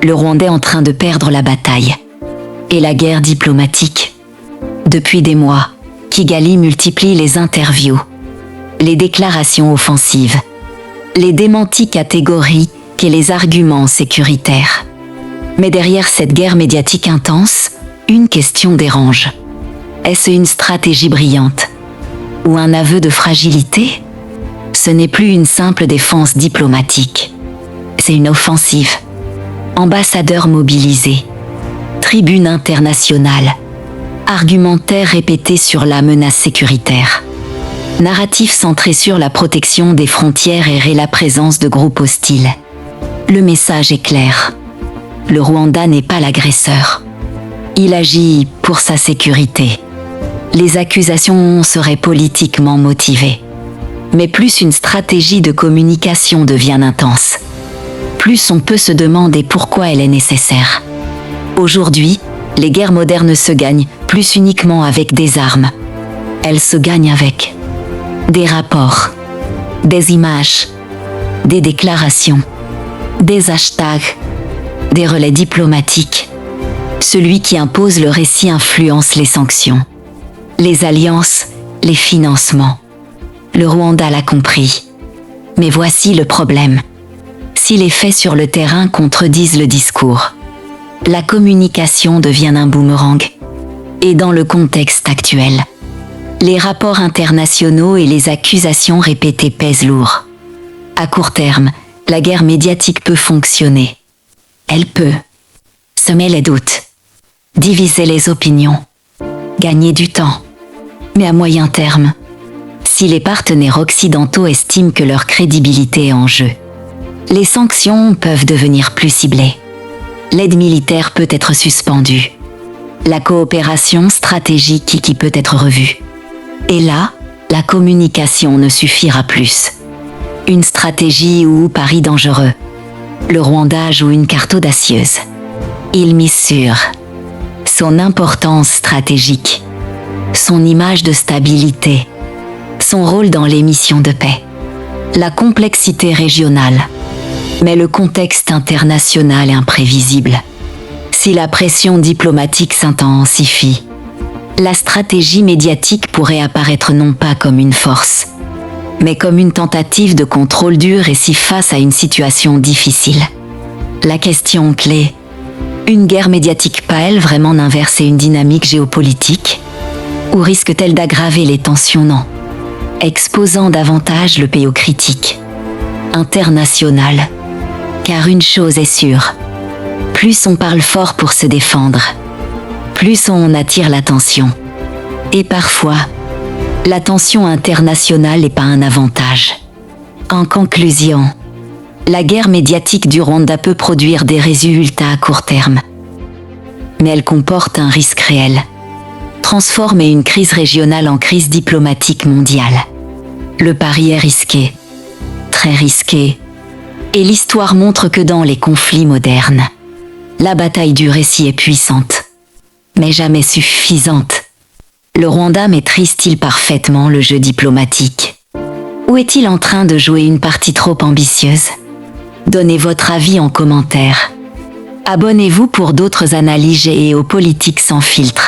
le Rwanda est en train de perdre la bataille. Et la guerre diplomatique. Depuis des mois, Kigali multiplie les interviews, les déclarations offensives, les démentis catégoriques et les arguments sécuritaires. Mais derrière cette guerre médiatique intense, une question dérange. Est-ce une stratégie brillante? Ou un aveu de fragilité? Ce n'est plus une simple défense diplomatique. C'est une offensive. Ambassadeurs mobilisés, tribunes internationales, argumentaires répétés sur la menace sécuritaire, narratif centré sur la protection des frontières et la présence de groupes hostiles. Le message est clair. Le Rwanda n'est pas l'agresseur. Il agit pour sa sécurité. Les accusations seraient politiquement motivées. Mais plus une stratégie de communication devient intense, plus on peut se demander pourquoi elle est nécessaire. Aujourd'hui, les guerres modernes se gagnent plus uniquement avec des armes. Elles se gagnent avec des rapports, des images, des déclarations, des hashtags, des relais diplomatiques. Celui qui impose le récit influence les sanctions, les alliances, les financements. Le Rwanda l'a compris. Mais voici le problème. Si les faits sur le terrain contredisent le discours, la communication devient un boomerang. Et dans le contexte actuel, les rapports internationaux et les accusations répétées pèsent lourd. À court terme, la guerre médiatique peut fonctionner. Elle peut semer les doutes, diviser les opinions, gagner du temps. Mais à moyen terme, si les partenaires occidentaux estiment que leur crédibilité est en jeu, les sanctions peuvent devenir plus ciblées. L'aide militaire peut être suspendue. La coopération stratégique qui peut être revue. Et là, la communication ne suffira plus. Une stratégie ou pari dangereux. Le Rwanda joue une carte audacieuse. Il mise sur son importance stratégique, son image de stabilité, son rôle dans les missions de paix, la complexité régionale. Mais le contexte international est imprévisible. Si la pression diplomatique s'intensifie, la stratégie médiatique pourrait apparaître non pas comme une force, mais comme une tentative de contrôle dur et si face à une situation difficile. La question clé, une guerre médiatique peut-elle vraiment inverser une dynamique géopolitique? Ou risque-t-elle d'aggraver les tensions? Non. Exposant davantage le pays aux critiques internationales. Car une chose est sûre, plus on parle fort pour se défendre, plus on attire l'attention. Et parfois, l'attention internationale n'est pas un avantage. En conclusion, la guerre médiatique du Rwanda peut produire des résultats à court terme. Mais elle comporte un risque réel. Transformer une crise régionale en crise diplomatique mondiale. Le pari est risqué, très risqué. Et l'histoire montre que dans les conflits modernes, la bataille du récit est puissante, mais jamais suffisante. Le Rwanda maîtrise-t-il parfaitement le jeu diplomatique? Ou est-il en train de jouer une partie trop ambitieuse? Donnez votre avis en commentaire. Abonnez-vous pour d'autres analyses géopolitiques sans filtre.